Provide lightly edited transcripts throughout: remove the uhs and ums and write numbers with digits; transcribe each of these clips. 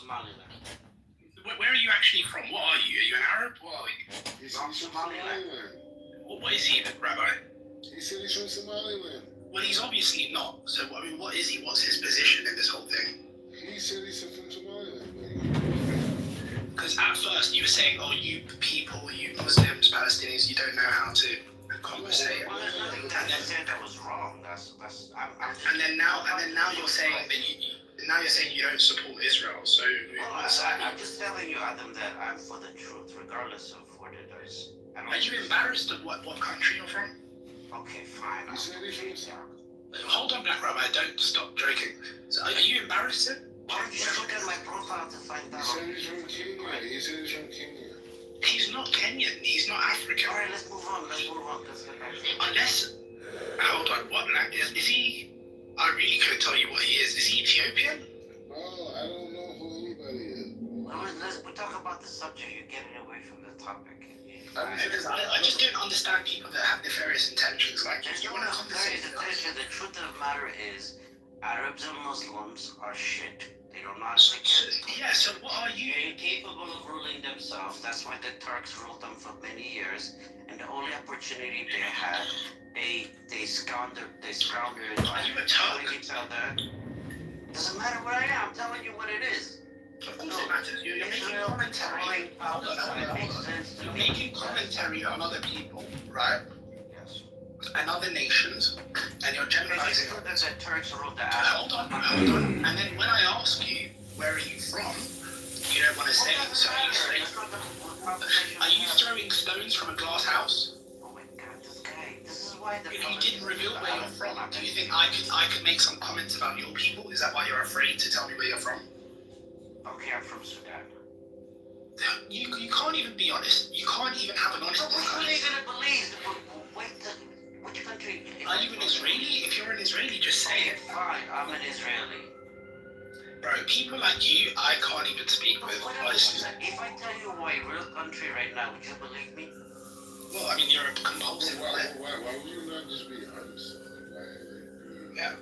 Somaliland. Where are you actually from? What are you? Are you an Arab? What are you? He's from Somaliland. What is he, Rabbi? He said he's from Somaliland. Well, he's obviously not. So, I mean, what is he? What's his position in this whole thing? He said he's from Somaliland. Because at first you were saying, oh, you people, you Muslims, Palestinians, you don't know how to conversate. Well, there's nothing that I said that was wrong. And then now you're saying that you don't support Israel. So I'm just telling you, Adam, that I'm for the truth, regardless of what it is. Are you embarrassed of what country you're from? Okay, fine. Hold on, Black Rabbi, don't stop joking. So are you embarrassed? Why don't you look at my profile to find out? He said he's from Kenya. He said he's from Kenya. He's not Kenyan. He's not African. All right, let's move on. Let's get back to it. Unless, hold on, what? Like, is he? I really couldn't tell you what he is. Is he Ethiopian? No, I don't know who anybody is. Well, we talk about the subject. You're getting away from the topic. I just don't understand people that have nefarious intentions. Like, there's you no want to nefarious intention. The truth of the matter is, Arabs and Muslims are shit. They don't know how to get. Yeah, so what are you? They're incapable of ruling themselves. That's why the Turks ruled them for many years. And the only opportunity they had, they squandered it Are you a Turk? each other. Doesn't matter what I am. I'm telling you what it is. Of course it matters. You're making commentary. Hold on. You're making commentary on other people, right? Yes. And other nations, and you're generalizing. It's true that the Turks ruled the Arabs. Hold on. And then when I ask you, where are you from? You don't want to say. So you say, are you throwing stones from a glass house? Oh my God, this guy. This is why the. If you didn't reveal where you're from, do you think I could make some comments about your people? Is that why you're afraid to tell me where you're from? Okay, I'm from Sudan. You can't even be honest. You can't even have an honest What are they gonna believe? Wait, which country? Are you an Israeli? If you're an Israeli, just say it. Fine, I'm an Israeli. Bro, people like you, I can't even speak with. Honestly. If I tell you my real country right now, would you believe me? Well, I mean, you're a compulsive Why would you not just be honest? Yeah.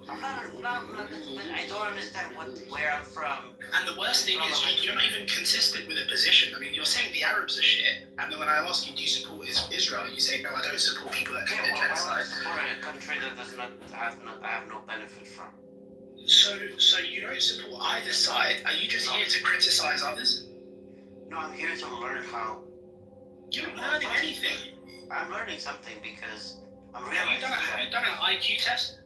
I don't understand where I'm from. And the worst thing is, you're not even consistent with a position. I mean, you're saying the Arabs are shit, and then when I ask you, do you support Israel, you say, no, I don't support people that commit genocide. Or a country that does not I have no benefit from. So you don't support either side. Are you just here to criticize others? No, I'm here to learn how. You're not learning anything. I'm learning something because I'm Have realizing. you done an IQ test?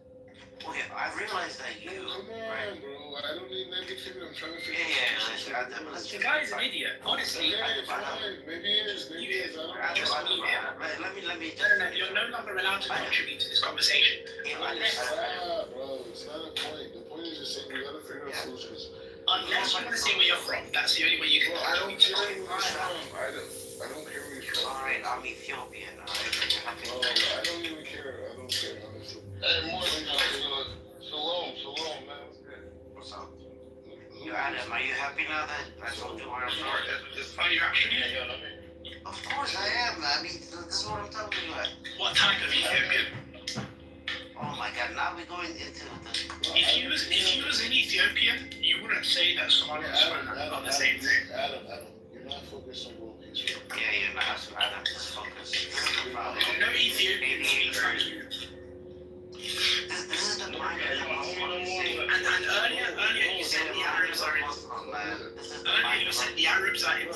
Okay, I realized that you. Come on, bro. I don't need negativity. I'm trying to figure Let's The guy is an idiot. Honestly. Okay, fine. Maybe it is. Maybe it is. Let me. No. You're no longer allowed to contribute to this conversation. Bro, it's not a point. The point is just saying we gotta figure out solutions. Unless you want to say where you're from, that's the only way you can. I don't care where you're from. I don't care where you're from. Alright, I'm Ethiopian. Oh, I don't even care. I don't care, honestly. Hey, morning, shalom, man. What's good? What's up? You Adam, are you happy now that I told you where I'm from? Are you actually? Of course I am. I mean, this is what I'm telling you. What type of Ethiopian? Oh my God! Now we're going into the. If you was an Ethiopian, you wouldn't say that Somalia and Sudan are the same thing. Adam, you're not focused on world peace. Yeah, you're not. Adam, just focus. No Ethiopian speaks. This is the mind of the Muslims. And earlier you said the Arabs are in. Earlier you said the Arabs are in.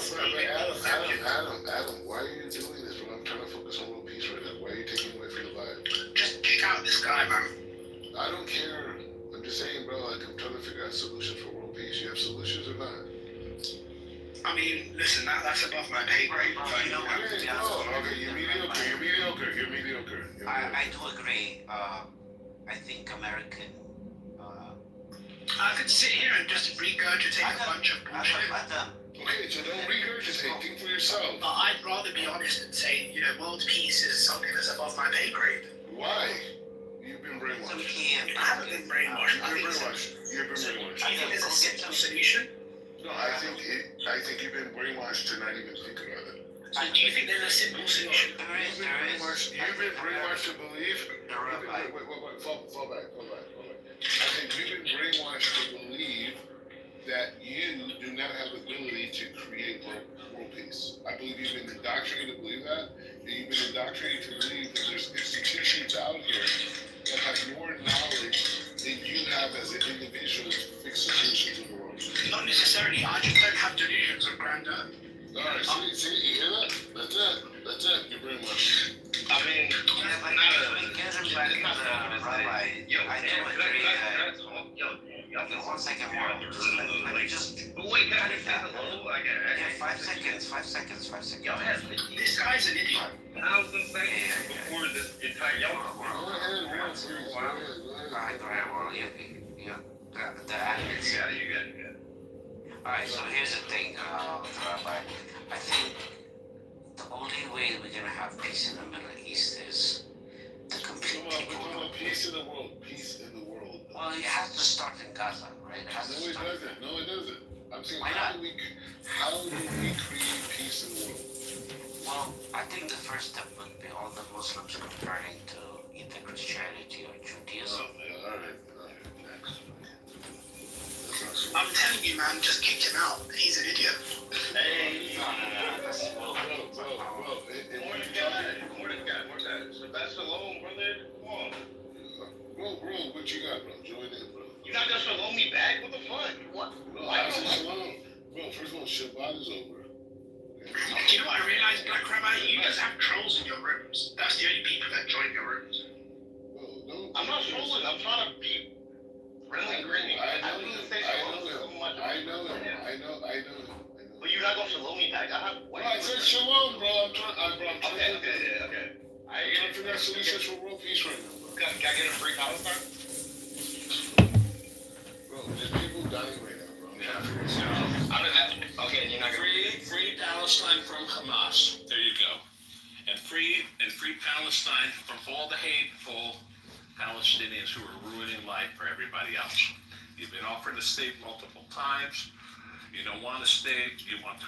Adam, why are you doing this when I'm trying to focus on world peace right now? Why are you taking away from the vibe? Just check out this guy, man. I don't care. I'm just saying, bro, like, I'm trying to figure out solutions for world peace. You have solutions or not? I mean, listen, that's above my pay grade. You know what? Okay, you're mediocre. I do agree. I think American. I could sit here and just regurgitate a bunch of bullshit. Okay, so don't regurgitate. Think for yourself. But I'd rather be honest and say, world peace is something that's above my pay grade. Why? You've been brainwashed. I haven't been brainwashed. You've been brainwashed. Do you think there's a simple solution? No, I think you've been brainwashed to not even think about it. So do you think there's a simple solution? You've been brainwashed to believe. Wait, fall back. I think you've been brainwashed to believe that you believe you've been indoctrinated to believe that. And you've been indoctrinated to believe that there's institutions out here that have more knowledge than you have as an individual to fix solutions in the world. Not necessarily. I just don't have delusions of grandeur. Alright, see, you hear that? That's it. You're brainwashed. I mean, Yeah, but getting back to the rabbi, I do agree that. One second more. Let me just. wait, can I just say hello? Yeah, 5 seconds. 5 seconds. 5 seconds. Y'all had This guy's an idiot. 1,000 seconds before this entire Go ahead, serious. Go ahead. Alright, well, you got the admins. You got it. Alright, so here's the thing, Rabbi. I think the only way we're gonna have peace in the Middle East is to complete Come on, we're people. talking about peace in the world. Peace in the world. Well, it has to start in Gaza, right? It has to No, it start. doesn't. No, it doesn't. I'm saying, Why how not? do we create peace in the world? Well, I think the first step would be all the Muslims converting to either Christianity or Judaism. Yeah, all right. Next. That's not so. I'm telling you, man, just kicked him out. He's an idiot. Hey, No, that's Bro, more than God. So that's shalom, brother. Come on. bro, what you got, bro? Join in, bro. You not gonna shalom me back? What the fuck? What? Bro, I said shalom. Bro, first of all, Shabbat is over. Do you know what I realized, Black Rabbi? You just have trolls in your rooms. That's the only people that join your rooms. Bro, don't. I'm not trolling. I'm trying to be friendly, grinning. I I didn't say shalom so much. I know him. But you're not gonna shalom me back. I have. Bro, I said shalom, bro. I'm trying Okay. to figure out solutions for world peace right now, bro. Can I get a free Palestine? Bro, there's people dying right now, bro. Okay, you're not gonna. Free Palestine from Hamas. There you go. And free Palestine from all the hateful Palestinians who are ruining life for everybody else. You've been offered a state multiple times. You don't want a state. You want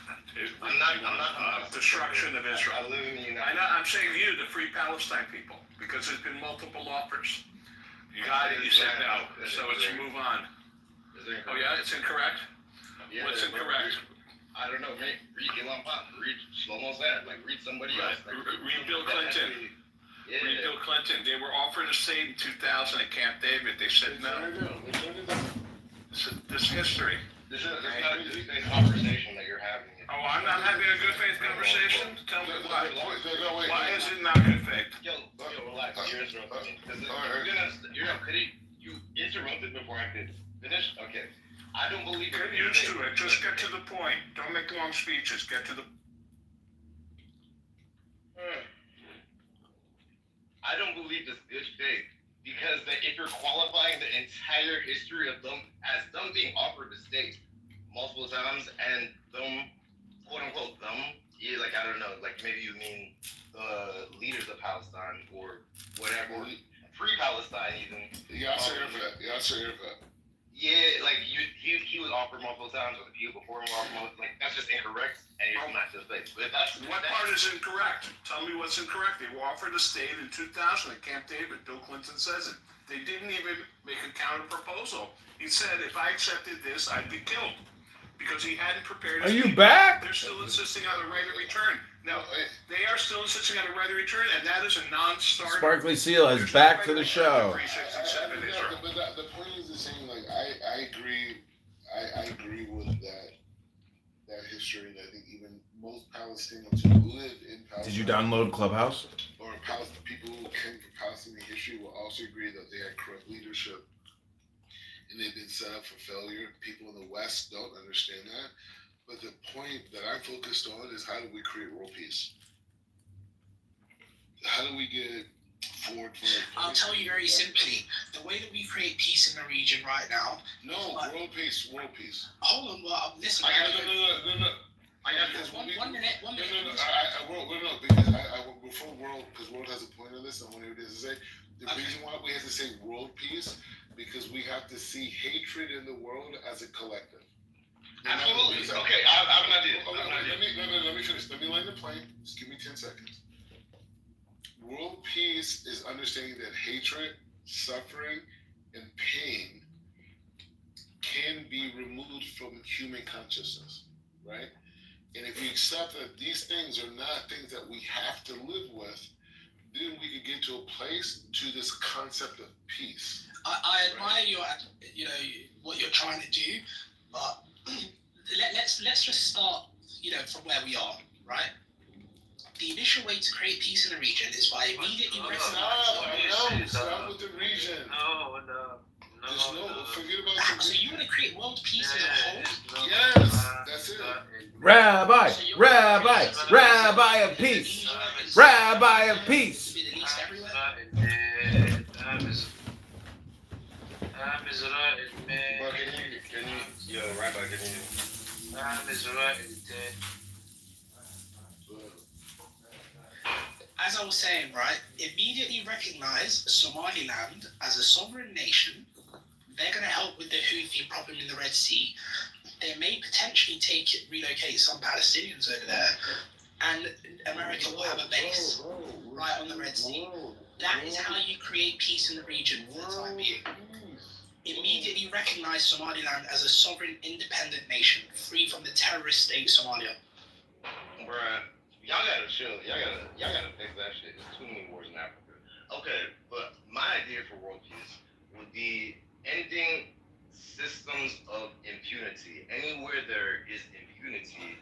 destruction of Israel. I live in the United I'm saying you, the free Palestine people, because there's been multiple offers. You got it. You said no. So let's move on. Oh yeah, it's incorrect. Yeah, What's incorrect? I don't know. Read Elon Musk. Read Shlomo Zed. Like read somebody Right. else. Like, Read Bill Clinton. Yeah. Read Bill Clinton. They were offered a state in 2000 at Camp David. They said no. This history. This is not a good faith conversation that you're having. Oh, I'm not having a good faith conversation? Tell me why. Wait. Why is it not good faith? Yo, relax. You're interrupting me. You interrupted before I could finish. Okay. I don't believe. Get used to it. Just get to the point. Don't make long speeches. Get to the. I don't believe this good faith because if you're qualifying the entire history of them as them being offered the state multiple times and them, quote unquote, them, yeah, like I don't know, like maybe you mean the leaders of Palestine or whatever, free Palestine even. Yasser Arafat. Yeah, like he was offered multiple times, or the people before him were offered multiple. Like that's just incorrect, and it's not just faith. But What part is incorrect? Tell me what's incorrect. They were offered a state in 2000 at Camp David. Bill Clinton says it. They didn't even make a counter proposal. He said, if I accepted this, I'd be killed. Because he hadn't prepared his Are you people. back? They're still insisting on the right of return. No, they are still insisting on the right of return, and that is a non-starter. Sparkly Seal is back to the show. 367 Israel. But the point is the same. Like I agree with that history, and I think even most Palestinians who live in Palestine. Did you download Clubhouse? Or people who came from Palestinian history will also agree that they had corrupt leadership and they've been set up for failure. People in the West don't understand that. But the point that I'm focused on is how do we create world peace? How do we get forward for I'll tell you very simply, the way that we create peace in the region right now. No, world peace. Hold on, well, listen. No. I got this. One minute. No, because because world has a point on this, I want to hear what it is to say. The reason why we have to say world peace, because we have to see hatred in the world as a collective. Absolutely. Okay, I have an idea. Let me finish. Let me land the plane. Just give me 10 seconds. World peace is understanding that hatred, suffering, and pain can be removed from human consciousness, right? And if you accept that these things are not things that we have to live with, then we could get to a place to this concept of peace. I admire your, what you're trying to do, but let's just start, from where we are, right? The initial way to create peace in the region is by immediately recognizing. Stop with the region. No. Forget about the So you want to create world peace as a whole? Yes, that's it. Rabbi of peace. Rabbi of peace. Middle East everywhere? As I was saying, right, immediately recognize Somaliland as a sovereign nation. They're going to help with the Houthi problem in the Red Sea. They may potentially relocate some Palestinians over there, and America will have a base right on the Red Sea. That is how you create peace in the region for the time being. Immediately recognize Somaliland as a sovereign, independent nation, free from the terrorist state Somalia. Bruh, y'all gotta chill. Y'all gotta fix that shit. There's too many wars in Africa. Okay, but my idea for world peace would be ending systems of impunity. Anywhere there is impunity,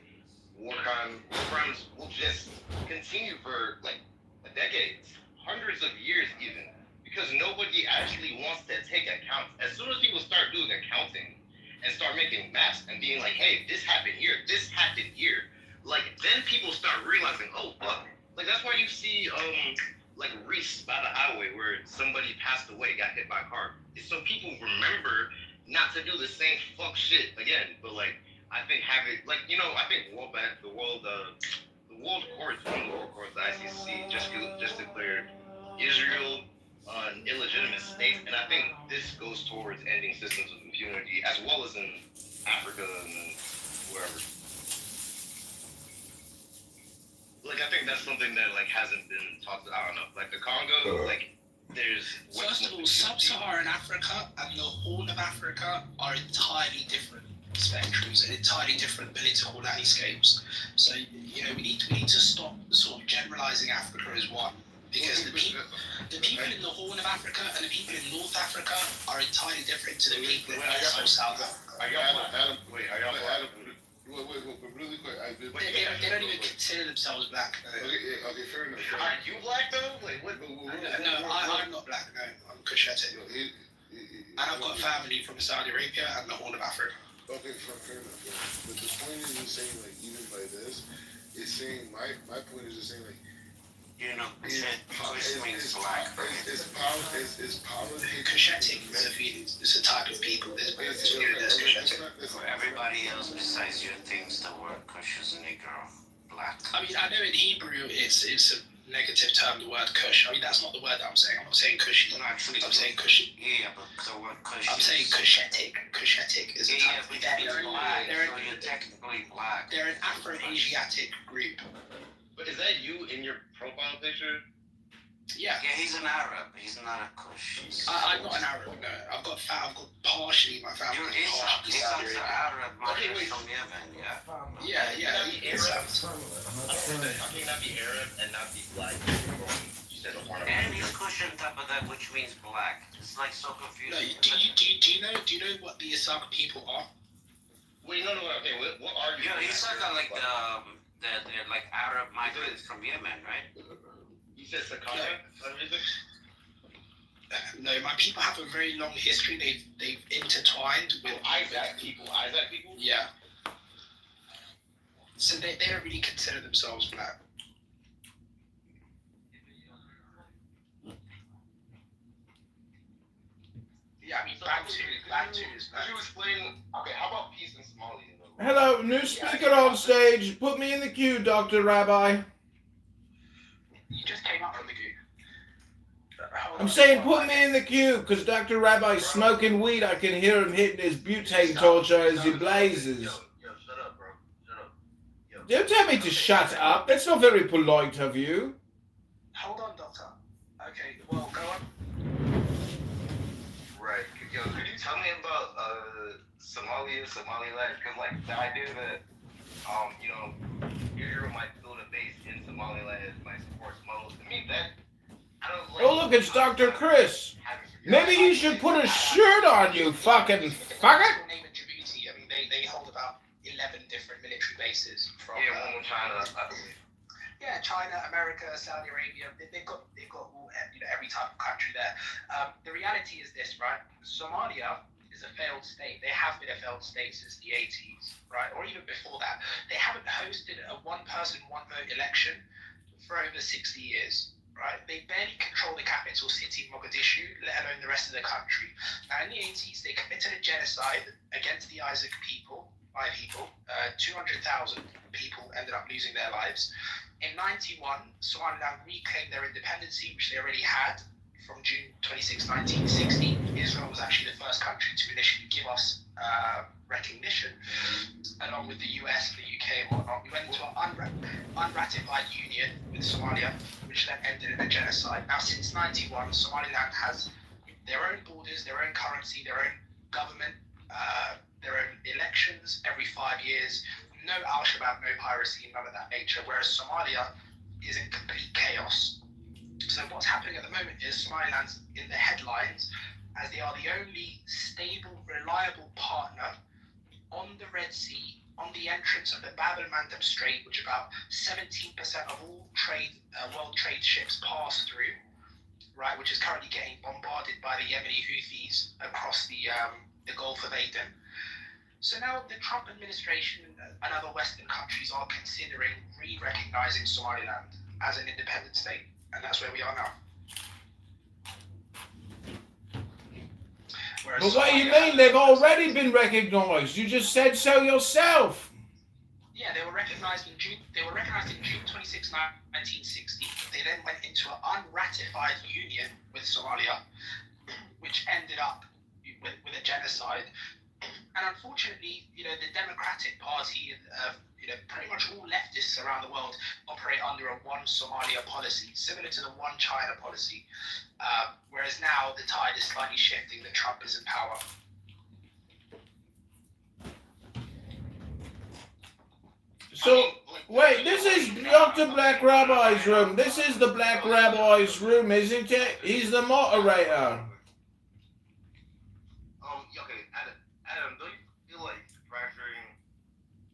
war crimes will just continue for like decades, hundreds of years even, because nobody actually wants to take account. As soon as people start doing accounting and start making maps and being like, hey, this happened here, like then people start realizing, oh fuck. Like that's why you see like Reese by the highway where somebody passed away, got hit by a car. It's so people remember not to do the same fuck shit again. But like I think having like I think World Bank, the World Courts, one of the World Courts, the ICC just declared Israel an illegitimate state, and I think this goes towards ending systems of impunity as well as in Africa and wherever. Like I think that's something that like hasn't been talked. I don't know. Like the Congo, like there's. First of all, Sub-Saharan Africa and the Horn of Africa are entirely different spectrums and entirely different political landscapes. So we need to stop sort of generalizing Africa as one, because the people in the Horn of Africa and the people in North Africa are entirely different to the people in North or South Africa. Adam, really quick. They don't even consider themselves black. No. Okay, fair enough. Are you black though? Like what? No, I'm not black. No, I'm Cushitic. And I've got family from Saudi Arabia and the Horn of Africa. Okay, fair enough. Yeah. But the point is saying like even by this, it's saying my point is just saying like. Kush means black. It's politics. Cushitic is a type of people. There's Cushitic. Everybody else besides you thinks the word Kush is Negro, black. I mean, I know in Hebrew it's a negative term, the word Kush. I mean, that's not the word that I'm saying. I'm not saying Kushi. I'm saying Kushi. Yeah, but the word Kush I'm saying Cushitic. Cushitic is a type of but that means black, so you're technically black. They're an Afro-Asiatic group. But is that you in your profile picture? Yeah. Yeah, he's an Arab. He's not a Kush. I'm not an Arab. No, I've got partially my family. You're Islam. Islam's an Arab. Okay, wait. From Yemen, yeah. Yeah. Islam. How can you not be Arab and not be black? You said a part of And he's Kush on top of that, which means black. It's like so confusing. No, do you know what the Isaac people are? Wait, no. Okay, what are you? Yeah, he's like they're like Arab migrants from Yemen, right? You said Sakana? No, my people have a very long history. They've intertwined with Isaac people. Yeah. So they don't really consider themselves black. Yeah, I mean, black too is black. Could you explain? Okay, how about peace in Somalia? Hello, new speaker on stage. Put me in the queue, Dr. Rabbi. You just came up from the queue. I'm saying put me in the queue, because Dr. Rabbi's smoking weed. I can hear him hitting his butane torture as he blazes. Yo, shut up, bro. Shut up. Don't tell me to shut up. That's not very polite of you. Hold on, doctor. Okay, well, go on. Right. Yo, could you tell me about Somaliland? Because like the idea that you know, Israel might build a base in Somaliland, might support Somalis. To me, that I don't like. Oh, look, it's Dr. Chris. Maybe you should put a shirt on, you fucking faggot. Name in Djibouti. I mean, they hold about 11 different military bases from. Yeah, one more China. Yeah, China, America, Saudi Arabia. They've got all, every type of country there. The reality is this, right? Somalia is a failed state. They have been a failed state since the 80s, right? Or even before that. They haven't hosted a one-person, one-vote election for over 60 years. Right? They barely control the capital city, Mogadishu, let alone the rest of the country. Now, in the 80s, they committed a genocide against the Isaac people, my people. 200,000 people ended up losing their lives. In 91, Somaliland reclaimed their independence, which they already had from June 26, 1960. Israel was actually the first country to initially give us recognition, along with the US, the UK, and whatnot. We went into an unratified union with Somalia, which then ended in a genocide. Now, since 91, Somaliland has their own borders, their own currency, their own government, their own elections every 5 years. No Al-Shabaab, no piracy, none of that nature, whereas Somalia is in complete chaos. So what's happening at the moment is Somaliland's in the headlines as they are the only stable, reliable partner on the Red Sea, on the entrance of the Bab el-Mandeb Strait, which about 17% of all world trade ships pass through, right, which is currently getting bombarded by the Yemeni Houthis across the Gulf of Aden. So now the Trump administration and other Western countries are considering re-recognizing Somaliland as an independent state, and that's where we are now. But what do you mean? They've already been recognized. You just said so yourself. Yeah, they were recognized in June 26, 1960. They then went into an unratified union with Somalia, which ended up with a genocide. And unfortunately, the Democratic Party, pretty much all leftists around the world operate under a one Somalia policy, similar to the one China policy. Whereas now the tide is slightly shifting that Trump is in power. So, wait, this is Dr. Black Rabbi's room. This is the Black Rabbi's room, isn't it? He's the moderator. Okay, Adam, don't you feel like fracturing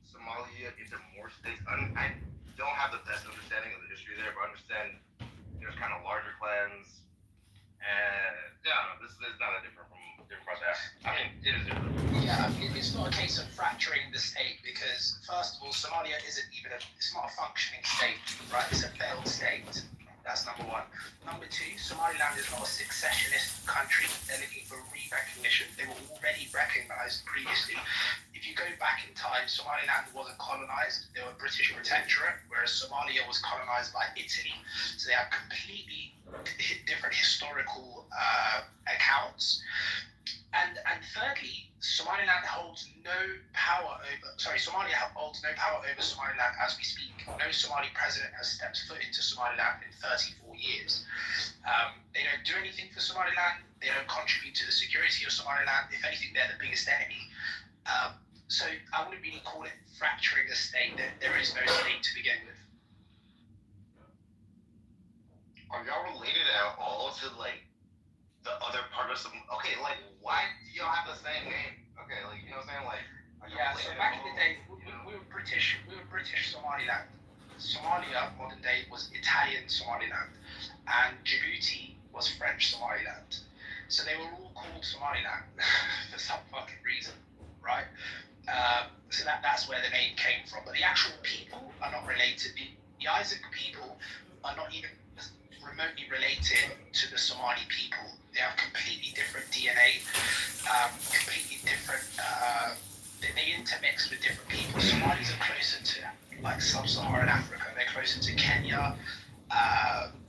Somalia into more states? I don't have the best understanding of the history there, but I understand there's kind of larger clans. And yeah, this is not a different process. I mean, it is different. Yeah, it's not a case of fracturing the state because, first of all, Somalia it's not a functioning state, right? It's a failed state. That's number one. Number two, Somaliland is not a successionist country. They're looking for re-recognition. They were already recognized previously. If you go back in time, Somaliland wasn't colonized. They were British protectorate, whereas Somalia was colonized by Italy. So they have completely different historical accounts. And thirdly, Somalia holds no power over Somaliland as we speak. No Somali president has stepped foot into Somaliland in 34 years. They don't do anything for Somaliland. They don't contribute to the security of Somaliland. If anything, they're the biggest enemy. So I wouldn't really call it fracturing the state. There is no state to begin with. Are y'all related at all to the other part of okay, why do y'all have the same name? Okay, you know what I'm saying? Yeah, so back in the day, we were British Somaliland. Somalia, modern day, was Italian Somaliland, and Djibouti was French Somaliland. So they were all called Somaliland for some fucking reason, right? So that's where the name came from. But the actual people are not related. The Isaac people are not even remotely related to the Somali people. They have completely different DNA, completely different. They intermix with different people. Somalis are closer to sub-Saharan Africa. They're closer to Kenya.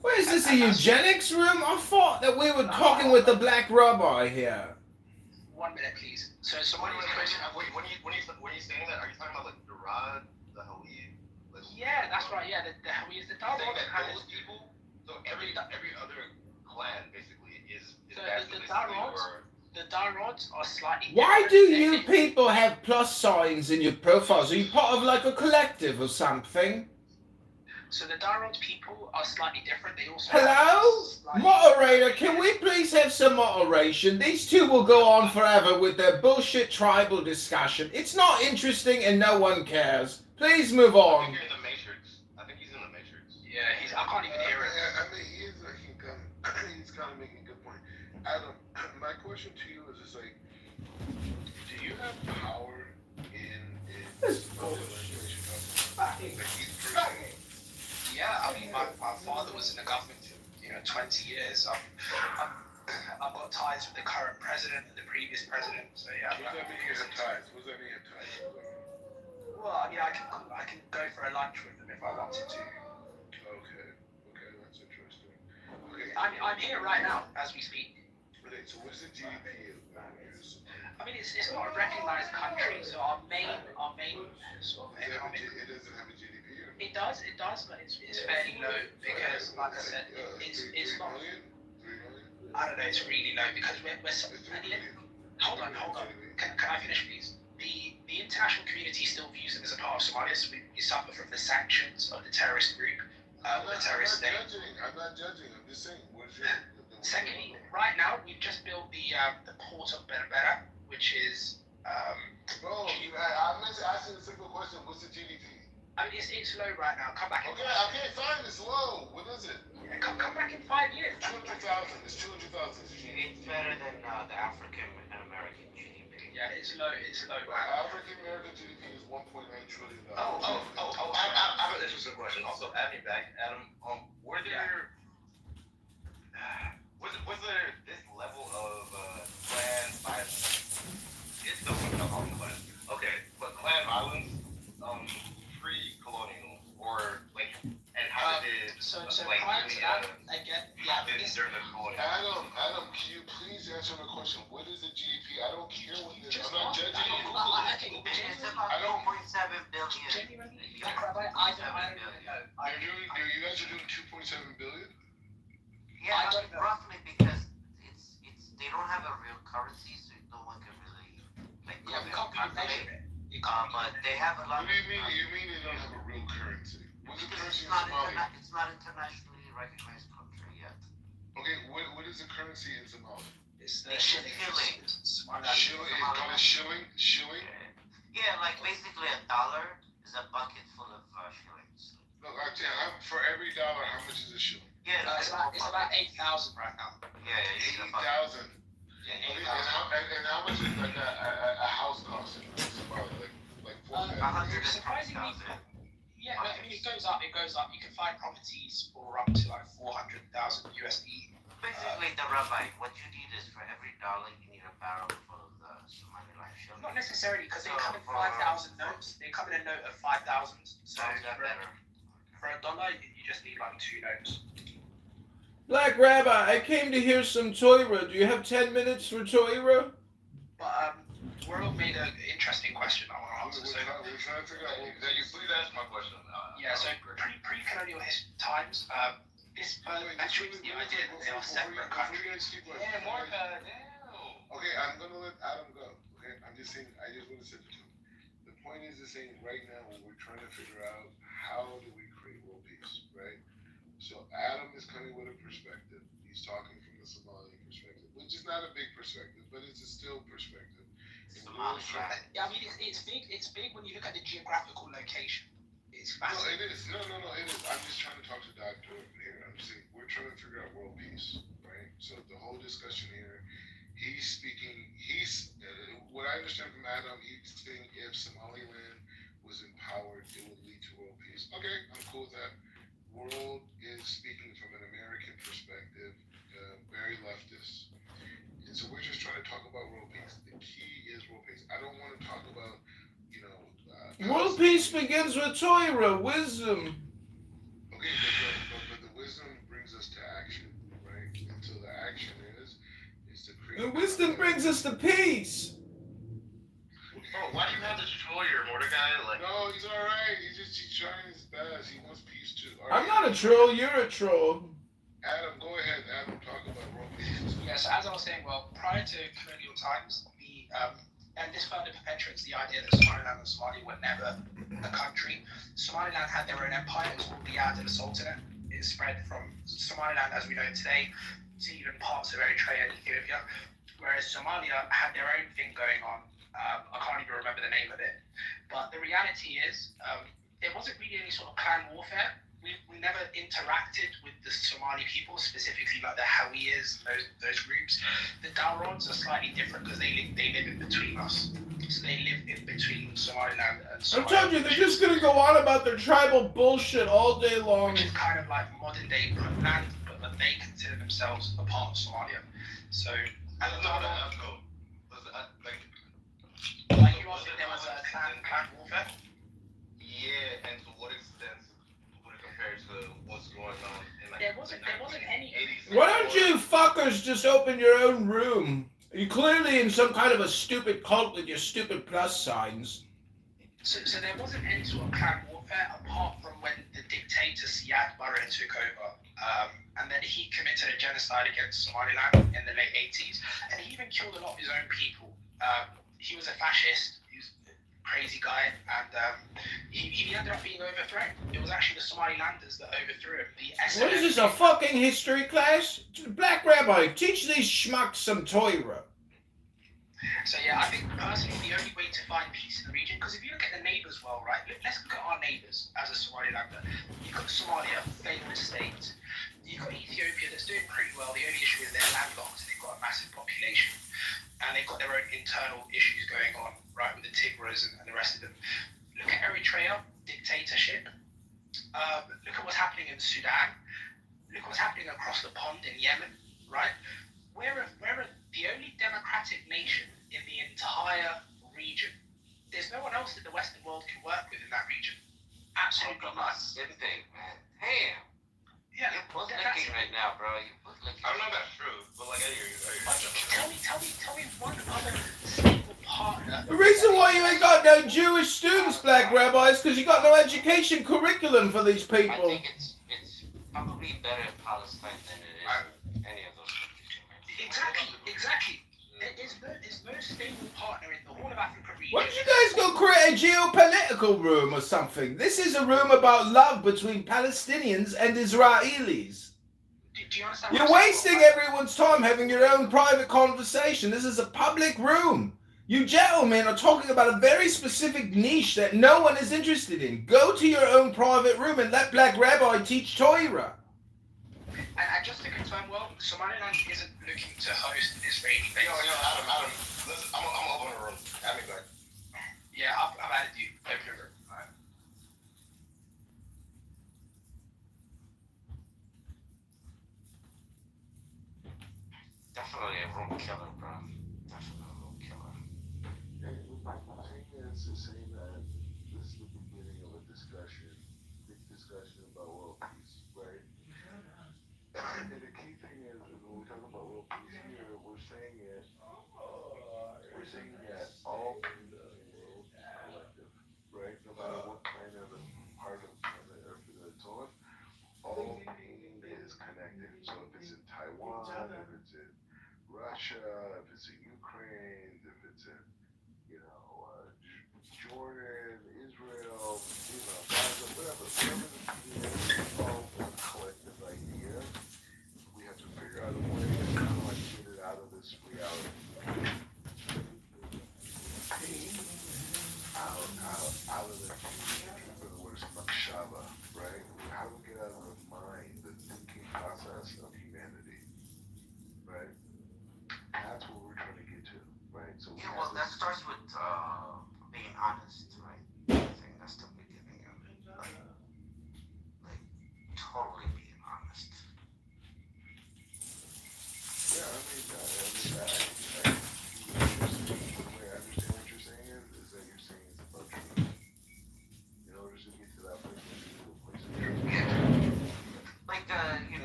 What is this, a eugenics room? I thought that we were talking with the Black Rabbi here. 1 minute, please. So Somalia is closer. When you saying that, are you talking about the Rad, the Halid? Yeah, that's right. Yeah, the Hawis, the Darod. Those people. So every other clan basically is so the Darod. The dierods are slightly Why different. do you people have plus signs in your profiles? Are you part of like a collective or something? So the dierod people are slightly different. They also Hello? have slightly- Moderator, can we please have some moderation? These two will go on forever with their bullshit tribal discussion. It's not interesting and no one cares. Please move I on. think you're in the Matrix. I think he's in the Matrix. Yeah, I can't even hear it. I mean, he's kind of making a good point. Adam, my question to you is just like, do you have power in the legislation? Like, he's personally. Yeah, I mean, my father was in the government for 20 years. I've got ties with the current president and the previous president. So yeah. What does that mean you have ties? What does that mean you have ties? Well, I mean, I can go for a lunch with them if I wanted to. Okay, that's interesting. Okay, I'm here right now as we speak. okay, so what's the GDP of I mean, it's not a recognized country, so our main sort of economic. It doesn't have a GDP? Or? It does, but it's fairly low because, like I said, it's not. 3 million? I don't know. It's really low because we're hold on. Can I finish, please? The international community still views it as a part of Somalia. So we suffer from the sanctions of the terrorist group, the terrorist state. I'm not judging. I'm just saying. Secondly, right now we've just built the port of Berbera, which is. Bro, I'm asking a simple question. What's the GDP? I mean, it's low right now. Come back. Okay, fine. It's low. What is it? Yeah, come back in 5 years. 200,000. It's 200,000. It's better than the African and American GDP. Yeah, it's low. African American GDP is 1.9 trillion I dollars. have an interesting question. Also, adding back, Adam, was there this level of clan violence? It's the one I'm talking about. Okay, but clan violence, pre-colonial, or like, and how did it So like prior to really that, again, happen this during the colonial? Adam, can you please answer my question? What is the GDP? I don't care what it is. Just I'm not judging you. It's about I don't- 2.7 billion. genuinely, like, Rabbi, I don't really know. You guys are doing 2.7 billion? Yeah, I don't know. roughly because it's they don't have a real currency, so no one can really like Yeah, we can't really measure it. You but they have a lot. What do you mean? You mean they don't have a real currency? What's the Because currency in Somalia? it's not internationally recognized country yet. Okay, what is the currency in Somalia? It's the It's shilling. shilling. Shilling? It's called a shilling? Shilling? Yeah, like basically $1 is a bucket full of shillings. No, for every dollar, how much is a shilling? Yeah, It's about 8,000 right now. Yeah, you need a bucket. 80,000. Yeah, Okay, 8,000. and how much is like a house cost in Somalia? Like 4 bedrooms? Surprisingly, yeah, but I mean, it goes up. You can find properties for up to like 400,000 USD. Basically, the rabbi, what you need is for every dollar, you need a barrel full of the Somaliland shilling. Not necessarily because they come in 5,000 notes. They come in a note of 5,000. So So is that better? for $1, you just need like 2 notes. Black Rabbi, I came to hear some Torah. Do you have 10 minutes for Torah? But World made an interesting question I want to answer. So We're trying to figure out. Can you please answer my question? yeah, so pre-colonial times, this actually the idea that they are separate countries. Yeah, Martha, Okay, I'm gonna let Adam go. Okay, I'm just saying. I just want to say to him. The point is the same. Right now, we're trying to figure out how do we create world peace, right? So Adam is coming with a perspective. He's talking from the Somali perspective, which is not a big perspective, but it's a still perspective. And we're trying- Yeah, I mean it's big. It's big when you look at the geographical location. It's No, massive. it is. No, it is. I'm just trying to talk to Doctor here. I'm saying we're trying to figure out world peace, right? So the whole discussion here, he's speaking. What I understand from Adam, he's saying if Somaliland was empowered, it would lead to world peace. Okay, I'm cool with that. World is speaking from an American perspective, very leftist, and so we're just trying to talk about world peace. The key is world peace. I don't want to talk about, World peace begins with Torah, wisdom. Okay, but the wisdom brings us to action, right? And so the action is to create. And wisdom brings us to peace. Bro, why do you have this troller, Mordecai? Like, No, he's all right. He's trying his best. He wants peace too. All I'm right. not a troll, you're a troll. Adam, go ahead. Adam, talk about world peace. Yeah, so as I was saying, well, prior to colonial times, and this further perpetuates the idea that Somaliland and Somalia were never a country. Somaliland had their own empire, it was called the Ad of the Sultanate. It spread from Somaliland as we know it today to even parts of Eritrea and Ethiopia, whereas Somalia had their own thing going on. I can't even remember the name of it. But the reality is, it wasn't really any sort of clan warfare. We never interacted with the Somali people, specifically like the Hawiyas, those groups. The Dalrods are slightly different because they live in between us. So they live in between Somaliland and Somalia. I'm telling you, they're just gonna go on about their tribal bullshit all day long. Which is kind of like modern day Puntland, but they consider themselves a part of Somalia. So, and like you asked if there was a clan warfare. Yeah, and to what extent would it compare to what's going on in like There wasn't any. 80s? Why don't you fuckers just open your own room? You're clearly in some kind of a stupid cult with your stupid plus signs. So there wasn't any sort of clan warfare apart from when the dictator Siad Barre took over. And then he committed a genocide against Somaliland in the late 80s. And he even killed a lot of his own people. He was a fascist. He was a crazy guy. And he ended up being overthrown. It was actually the Somalilanders that overthrew him. What is this, a fucking history class? Black Rabbi, teach these schmucks some Torah. So yeah, I think personally the only way to find peace in the region, because if you look at the neighbours well, right, let's look at our neighbours as a Somalilander. You've got Somalia, famous state. You've got Ethiopia that's doing pretty well. The only issue is they're landlocked and they've got a massive population. And they've got their own internal issues going on, right, with the Tigray and the rest of them. Look at Eritrea, dictatorship. Look at what's happening in Sudan. Look at what's happening across the pond in Yemen, right? We're the only democratic nation in the entire region. There's no one else that the Western world can work with in that region. Absolutely not. Same thing, man. Damn. Yeah. You're bootlicking right now, bro. You're bootlicking. I don't know if that's true, but like I hear you. Tell me one other stable partner. The reason why you ain't got no Jewish students, Black Rabbi, is because you got no education curriculum for these I people. think it's probably better in Palestine than it is in any of those countries. Exactly. There's no stable partner in the Horn of Africa region. Why don't you guys go create a geopolitical room or something? This is a room about love between Palestinians and Israelis. Do you understand? You're wasting everyone's time having your own private conversation. This is a public room. You gentlemen are talking about a very specific niche that no one is interested in. Go to your own private room and let Black Rabbi teach Torah. And just to confirm, well, Somaliland isn't looking to host an Israeli base. Yo, Adam, listen, I'm open the room. Add me back. Yeah, I've added you. Open the room. Alright. Definitely a room killer, bro. Definitely a room killer. It's to say that this is the beginning of a big discussion about world peace, right? And the key thing is when we talk about world peace here, we're saying that all people in the world are collective, right? No matter what kind of part of the earth it's on, all pain is connected. So if it's in Taiwan, if it's in Russia, if it's in Ukraine, if it's in Jordan, Israel, Gaza, whatever the it's all one collective idea. We have to figure out a way to kind of like get it out of this reality. Pain out of the for the word makshava, right? How do we get out of the mind, the thinking process of humanity, right? That's what we're trying to get to, right? So Yeah, well, that starts with being honest, right? I think that's the beginning of it. Like totally being honest. Yeah, I understand what you're saying is that you're saying it's about truth. In order to get to that place, you need to place of truth. Yeah. Like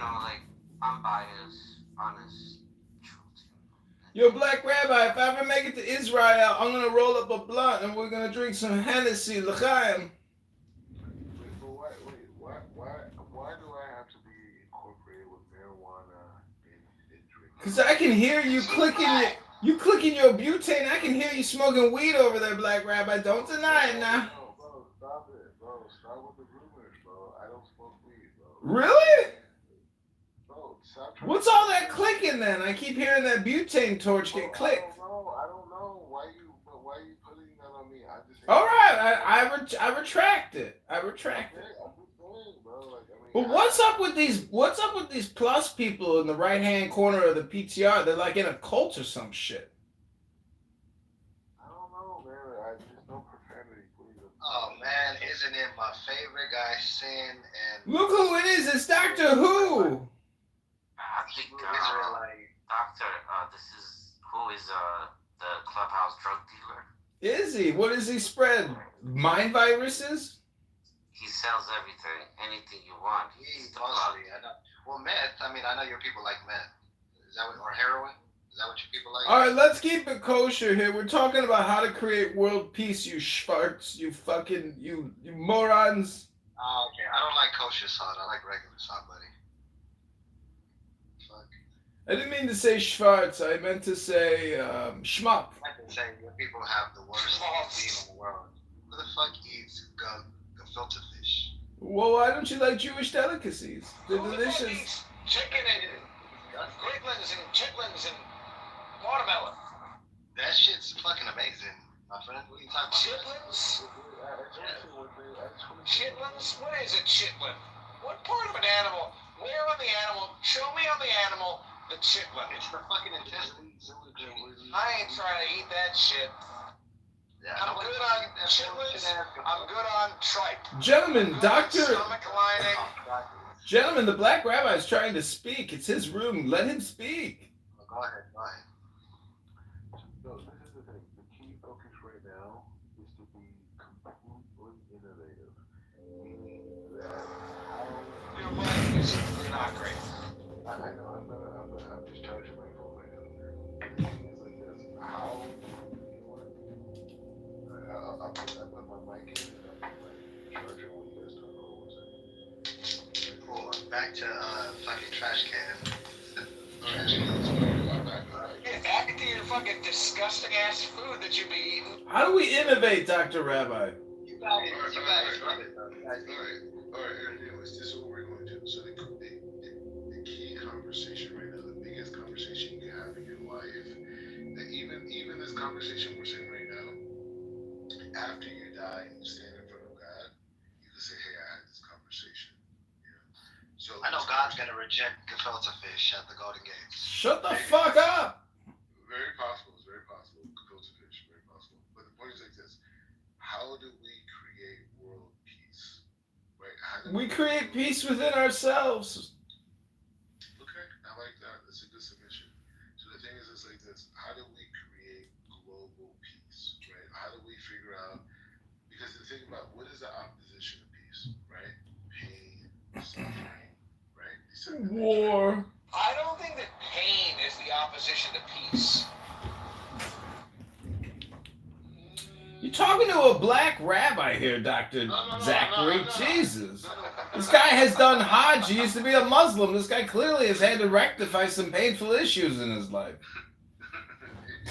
like unbiased, honest truth. Yo, Black Rabbi, if I ever make it to Israel, I'm going to roll up a blunt and we're going to drink some Hennessy, L'chaim. Why do I have to be incorporated with marijuana? Cause I can hear you clicking your butane. I can hear you smoking weed over there, Black Rabbi. Don't deny it now. Bro, stop it, bro. Stop with the rumors, bro. I don't smoke weed, bro. Really? Bro, stop trying What's to- all that clicking then? I keep hearing that butane torch get clicked. I don't know. Why you putting that on me? I just. All right, I retract it. I retract it. I'm just saying, bro. Like, I mean. But what's up with these plus people in the right hand corner of the PTR? They're like in a cult or some shit. I don't know, man. I just know profanity, please. Oh man, isn't it my favorite guy, Sin and Look who it is. It's Doctor Who. I think Israelite? Doctor, this is who is the clubhouse drug dealer. Is he? What does he spread? Mind viruses? He sells everything, anything you want. He's the plug. Mostly, I know. Well, meth. I mean, I know your people like meth. Is that what, or heroin? Is that what your people like? All right, let's keep it kosher here. We're talking about how to create world peace, you schwartz, you fucking, you morons. Oh, okay. I don't like kosher salt. I like regular salt, buddy. Fuck. I didn't mean to say schwartz. I meant to say schmuck. I can say your people have the worst cuisine in the world. Who the fuck eats gefilte fish? Well, why don't you like Jewish delicacies? They're delicious. Chicken and Greenlands and chitlins and watermelon. That shit's fucking amazing, my friend. What are you talking about? Chitlins? Chitlins? What is a chitlin? What part of an animal? Where on the animal? Show me on the animal the chitlin. It's the fucking intestines. I ain't trying to eat that shit. Yeah, I'm good on chitlins. I'm good on tripe. Gentlemen, Good on Doctor, stomach lining. gentlemen, the Black Rabbi is trying to speak. It's his room. Let him speak. Go ahead, go ahead. No, this is the thing. The key focus right now is to be completely innovative. Meaning that how Your mic is not great. I know I'm just charging my phone right now. The thing is like this. How you know what? I put my mic in and I put my charger when you guys talk over one second. Cool. Back to fucking trash can. Trash can. I'm back. Get back to your fucking disgusting ass food that you be eating. How do we innovate, Dr. Rabbi? You guys love it though. You guys eat it. Alright, anyways, this is what we're going to do. So the key conversation right now, the biggest conversation you can have in your life, that even this conversation we're saying right now, after you die and you stand in front of God, you can say, hey, I had this conversation. You know? So I know God's gonna reject gefilte fish at the Golden Gates. Shut the fuck up. Very possible, it's very possible. Gefilte fish, very possible. But the point is like this: how do we create world peace? Right? How do We create peace within ourselves. Okay, I like that. That's a good submission. So the thing is, it's like this: how do we create global peace? Right? How do we figure out? Because the thing about what is the opposition of peace? Right? Pain, suffering, right? Dissemination. War. I don't think that pain is the opposition to peace. You're talking to a Black Rabbi here, Dr. Zachary. Jesus. This guy has done Hajj. He used to be a Muslim. This guy clearly has had to rectify some painful issues in his life.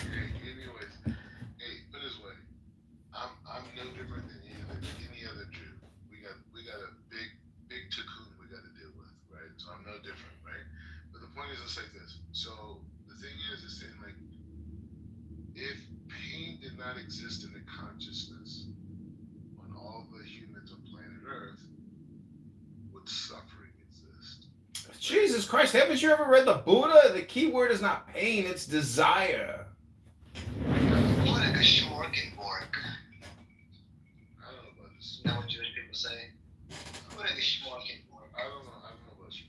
Anyways, hey, put it this way: I'm no different than any other Jew. We got a big tikkun we got to deal with, right? So I'm no different, right? But the point is, it's like this. So the thing is saying like, if pain did not exist in the consciousness on all the humans on planet Earth, would suffering exist? Jesus Christ, haven't you ever read the Buddha? The key word is not pain, it's desire. What a geschmorkenborg. I don't know about this. Is that what Jewish people say? What a geschmorkenborg. I don't know about you.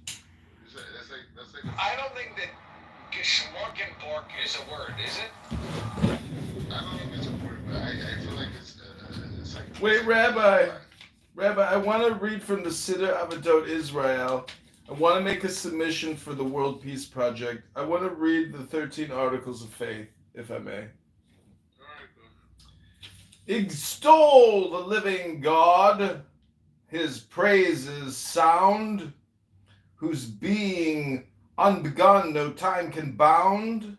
That's like. I don't think that Geschmorkenborg is a word, is it? I don't think it's a word, but I feel like it's like. Wait, Rabbi, I want to read from the Siddur Avodot Israel. I want to make a submission for the World Peace Project. I want to read the 13 Articles of Faith, if I may. Extol the living God, his praises sound, whose being unbegun, no time can bound.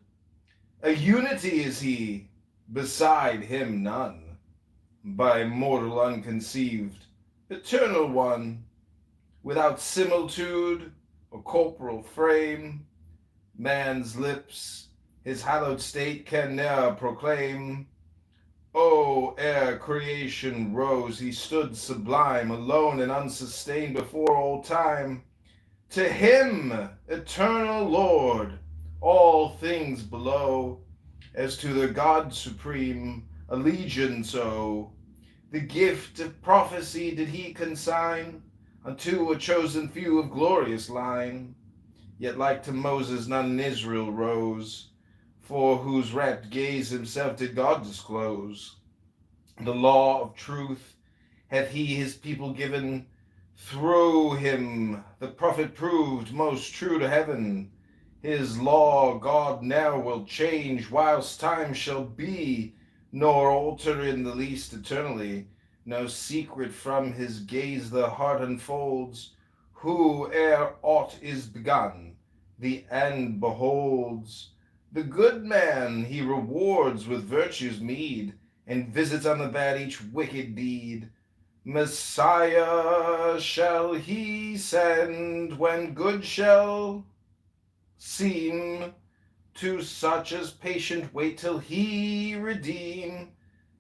A unity is he, beside him none, by mortal unconceived, eternal one, without similitude or corporal frame. Man's lips his hallowed state can ne'er proclaim. Oh, ere creation rose, he stood sublime, alone and unsustained before all time. To him, eternal Lord, all things below, as to the God supreme, allegiance owe. The gift of prophecy did he consign unto a chosen few of glorious line. Yet like to Moses none in Israel rose, for whose rapt gaze himself did God disclose. The law of truth hath he his people given. Through him the prophet proved most true to heaven. His law God ne'er will change, whilst time shall be, nor alter in the least eternally. No secret from his gaze the heart unfolds. Who ere aught is begun, the end beholds. The good man he rewards with virtue's meed, and visits on the bad each wicked deed. Messiah shall he send when good shall seem to such as patient wait till he redeem.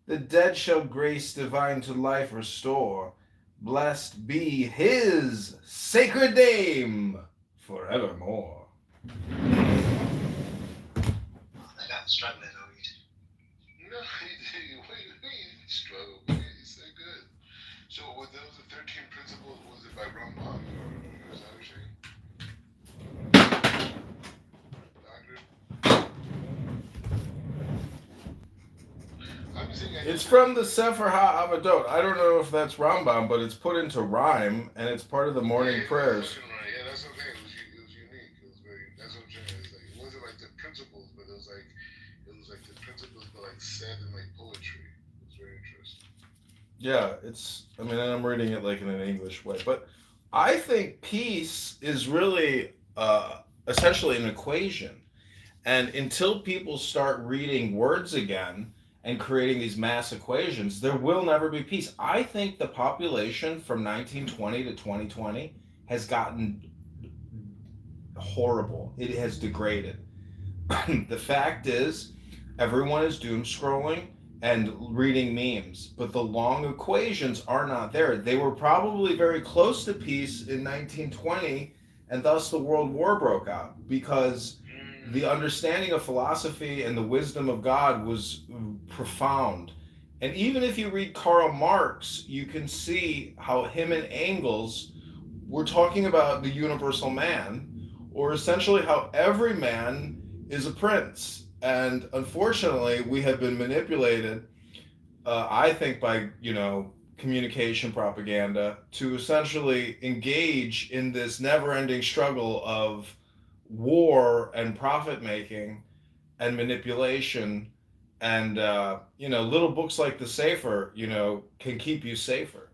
The dead shall grace divine to life restore. Blessed be his sacred name forevermore. I got struggling over you. No, he struggled with it. He said good. So, were those the 13 principles? Was it by Ramban or is that what you're saying? Doctor? I'm saying It's from the Sefer HaAvodot. I don't know if that's Rambam, but it's put into rhyme, and it's part of the morning prayers. Yeah, that's what I'm saying. It was unique. It was very. That's what I'm saying. It wasn't like the principles, but it was like the principles, but like said in like poetry. It was very interesting. Yeah, it's. I mean, I'm reading it like in an English way, but I think peace is really essentially an equation. And until people start reading words again and creating these mass equations, there will never be peace. I think the population from 1920 to 2020 has gotten horrible. It has degraded. The fact is, everyone is doom scrolling and reading memes, but the long equations are not there. They were probably very close to peace in 1920, and thus the World War broke out because the understanding of philosophy and the wisdom of God was profound. And even if you read Karl Marx, you can see how him and Engels were talking about the universal man, or essentially how every man is a prince. And unfortunately, we have been manipulated, I think, by, communication propaganda to essentially engage in this never ending struggle of war and profit making and manipulation. And, little books like The Safer, can keep you safer.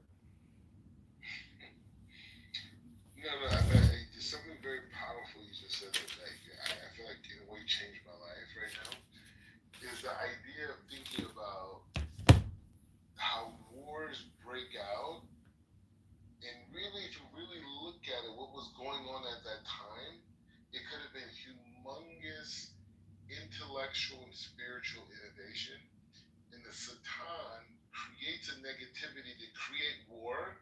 No, there's something very powerful you just said that like, I feel like in a way changed my life right now. Is the idea of thinking about how wars break out, and really, if you really look at it, what was going on at that time, it could have been humongous intellectual and spiritual innovation. And the Satan creates a negativity to create war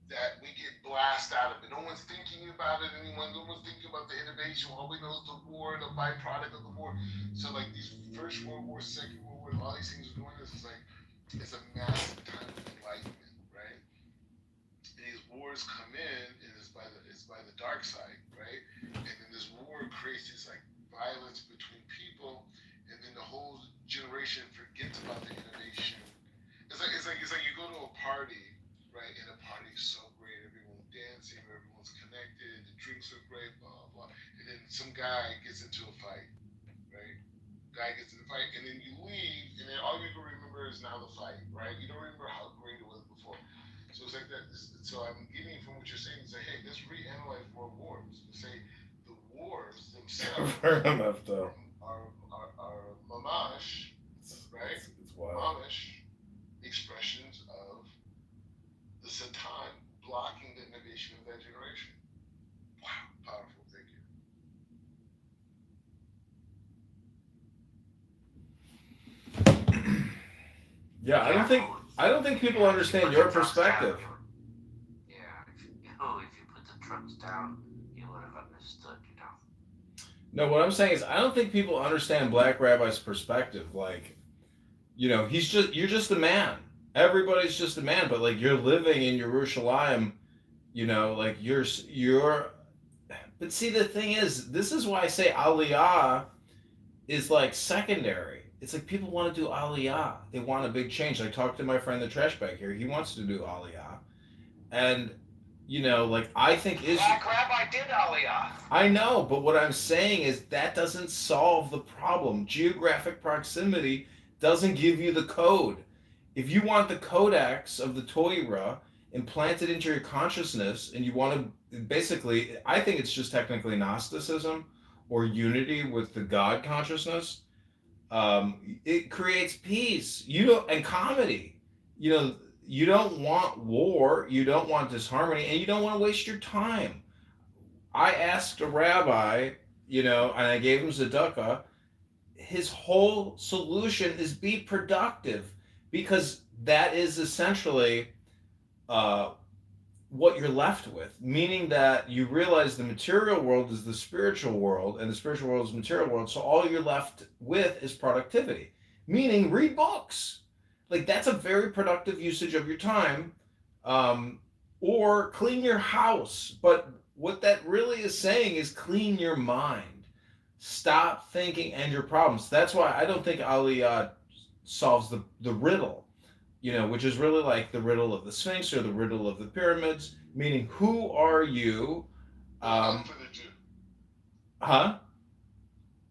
that we get blasted out of it. No one's thinking about it anymore. No one's thinking about the innovation. All we know is the war, the byproduct of the war. So like these First World War, Second World War, all these things are doing this. It's a massive time of enlightenment, right? And these wars come in, and it's by the dark side, right? And then this war creates this like violence between people, and then the whole generation forgets about the innovation. It's like you go to a party, right? And the party's so great, everyone's dancing, everyone's connected, the drinks are great, blah blah. And then some guy gets into a fight, right? Guy gets in the fight, and then you leave, and then all you can remember is now the fight, right? You don't remember how great it was before. So it's like that. So I'm getting from what you're saying. Say, hey, let's reanalyze world wars. Say the wars Fair enough, though. Are mamash, right? It's wild. Mamish expressions of the Satan blocking the innovation of that generation. Wow, powerful. Thank you. Yeah, I don't think people understand your perspective. Yeah, if you put the trucks down, you would have understood, you know. No, what I'm saying is I don't think people understand Black Rabbi's perspective. Like, you know, you're just a man. Everybody's just a man, but like you're living in Yerushalayim, you know, like you're but see the thing is, this is why I say Aliyah is like secondary. It's like people want to do Aliyah. They want a big change. I talked to my friend the trash bag here. He wants to do Aliyah. And you know, like I think Black Rabbi did Aliyah. I know, but what I'm saying is that doesn't solve the problem. Geographic proximity doesn't give you the code. If you want the codex of the Torah implanted into your consciousness and you want to basically, I think it's just technically Gnosticism or unity with the God consciousness. It creates peace. And comedy. You know, you don't want war, you don't want disharmony, and you don't want to waste your time. I asked a rabbi, you know, and I gave him tzedakah. His whole solution is be productive, because that is essentially what you're left with. Meaning that you realize the material world is the spiritual world, and the spiritual world is the material world. So all you're left with is productivity. Meaning read books. Like that's a very productive usage of your time. Or clean your house. But what that really is saying is clean your mind. Stop thinking and your problems. That's why I don't think Aliyah solves the riddle, you know, which is really like the riddle of the Sphinx or the riddle of the pyramids, meaning who are you? For the Jew. Huh?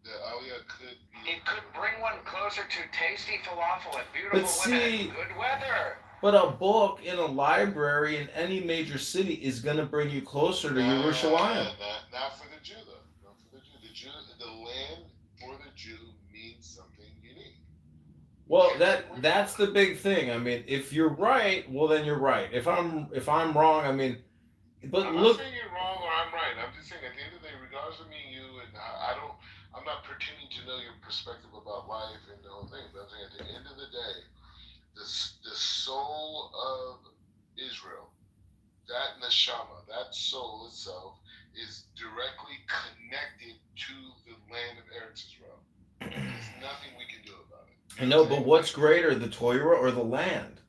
The Aliyah could be. It could bring one closer to tasty falafel and beautiful women and good weather. But a book in a library in any major city is going to bring you closer to Yerushalayim. Not for the Jew, though. Not for the Jew. The land for the Jew means something unique. Well, that's the big thing. I mean, if you're right, well then you're right. If I'm wrong, I mean, but I'm look. not saying you're wrong or I'm right. I'm just saying at the end of the day, regardless of me and you, and I'm not pretending to know your perspective about life and the whole thing. But I'm saying at the end of the day, the soul of Israel, that neshama, that soul itself, is directly connected to the land of Eretz Israel. There's nothing we can do about it. I know, but what's greater, the Torah or the land?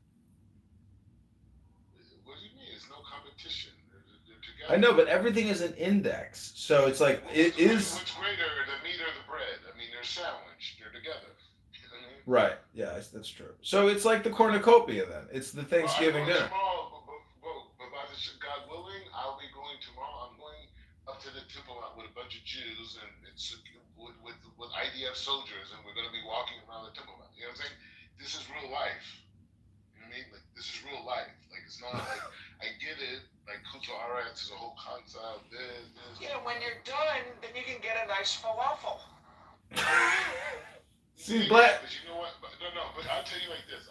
What do you mean? It's no competition. They're together. I know, but everything is an index, so it's like it is. What's greater, the meat or the bread? I mean, they're sandwiched. They're together. You know what I mean? Right. Yeah, that's true. So it's like the cornucopia then. It's the Thanksgiving dinner. Tomorrow, but by God willing, I'll be going tomorrow. I'm going up to the Temple Mount with a bunch of Jews and it's with IDF soldiers, and we're going to be walking around the Temple Mount. You know what I'm saying? This is real life. You know what I mean? Like this is real life. Like it's not like I get it. Like Kuto Aretz is a whole concept. This. Yeah, when you're done, then you can get a nice falafel. See, but you know what? But I'll tell you like this.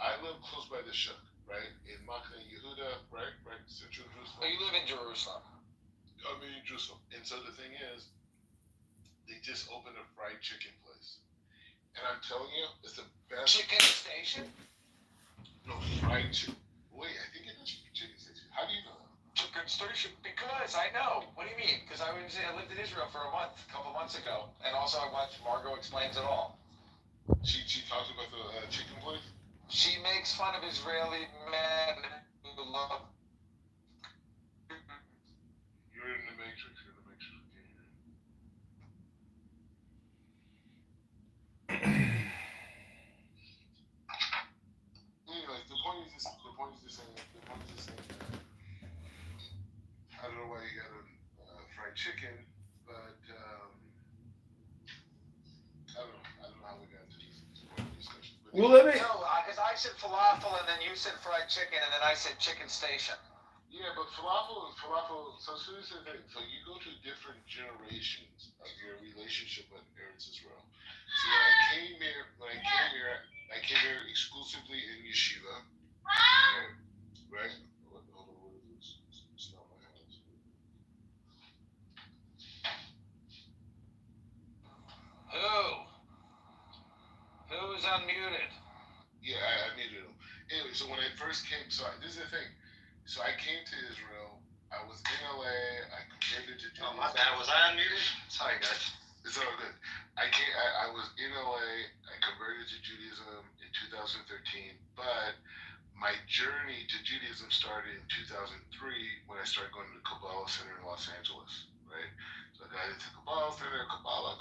I live close by the Shuk, right? In Machne Yehuda, right? Central Jerusalem. Oh, you live in Jerusalem. I mean, Jerusalem. And so the thing is, they just opened a fried chicken place. And I'm telling you, it's the best. Chicken station? No, fried chicken. Wait, I think it is chicken station. How do you know that? Chicken station? Because I know. What do you mean? Because I lived in Israel for a couple months ago. And also I watched Margot Explains It All. She talks about the chicken place? She makes fun of Israeli men who love. You're in the Matrix. Anyways, the point is just saying I don't know why you got a fried chicken, but I don't know how we got to this point of discussion. well, let me. No, because I said falafel and then you said fried chicken and then I said chicken station. Yeah, but falafel. So here's the thing. So you go to different generations of your relationship with Eretz Israel. See, I came here exclusively in yeshiva. Right. Right. Hold on. What is this? It's not my house. Who's unmuted? Yeah, I muted him. Anyway, so when I first came, this is the thing. So I came to Israel. I was in LA. I converted to Judaism. Oh, my bad. Was I unmuted? Sorry, guys. It's all good. I was in LA. I converted to Judaism in 2013, but my journey to Judaism started in 2003 when I started going to the Kabbalah Center in Los Angeles, right? So I got into Kabbalah Center, Kabbalah,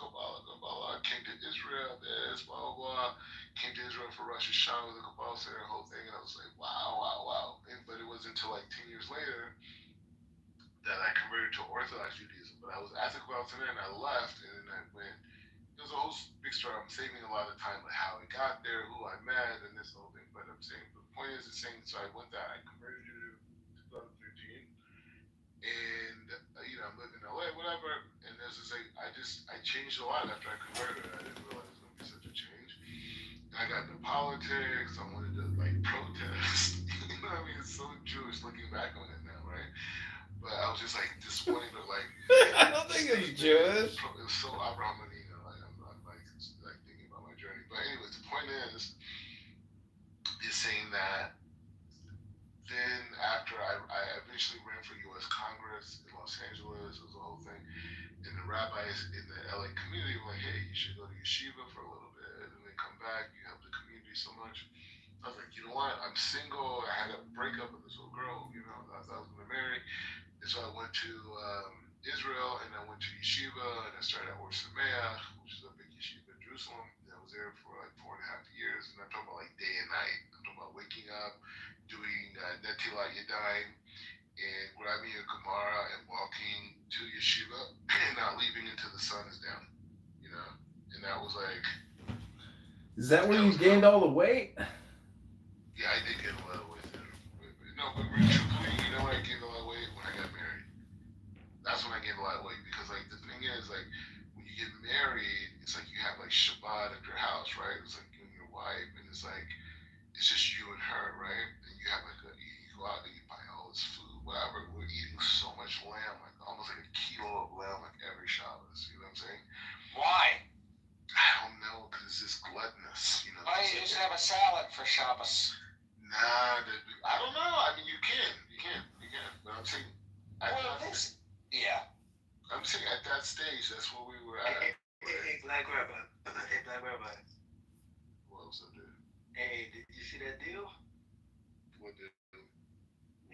came to Israel, this, blah, blah, blah. Came to Israel for Rosh Hashanah with the Kabbalah Center, whole thing, and I was like, wow. But it wasn't until like 10 years later that I converted to Orthodox Judaism. But I was at the Kabbalah Center and I left, and then I went. It was a whole big story. I'm saving a lot of time, like how I got there, who I met, and this whole thing. But I'm saying the point is the same. So I went that I converted to 2013, and I'm living in LA, whatever. And there's this like I changed a lot after I converted. I didn't realize it was gonna be such a change. And I got into politics. I wanted to like protest. You know what I mean? It's so Jewish looking back on it now, right? But I was just like wanting to like. I don't think it's Jewish. It was so Abraham. Like thinking about my journey. But anyways, the point is saying that then after I eventually ran for U.S. Congress in Los Angeles, it was a whole thing, and the rabbis in the LA community were like, hey, you should go to yeshiva for a little bit, and then come back, you help the community so much. I was like, you know what, I'm single, I had a breakup with this little girl, I thought I was going to marry, and so I went to Israel, and I went to yeshiva, and I started at Or Sameach, which is a big yeshiva in Jerusalem. And I was there for like 4.5 years, and I'm talking about like day and night. I'm talking about waking up, doing Netilat Yadayim, and grabbing a Gemara and walking to yeshiva, and not leaving until the sun is down. And that was like. Is that when you gained all the weight? Yeah, I did get a lot of weight there. No, but really truthfully, you know when I gained a lot of weight? When I got married. That's when I gained a lot of weight, because like the thing is, like when you get married, it's like you have like Shabbat at your house, right? It's like you and your wife, and it's like it's just you and her, right? And you have like you go out and you buy all this food, whatever. We're eating so much lamb, like almost like a kilo of lamb, like every Shabbos. You know what I'm saying? Why? I don't know, because it's just gluttonous. Why you just have a salad for Shabbos? Nah, I don't know. I mean, you can, but I'm saying. Yeah. I'm saying at that stage, that's where we were at. Hey, Black Rabbi. What else I did? Hey, did you see that deal? What did?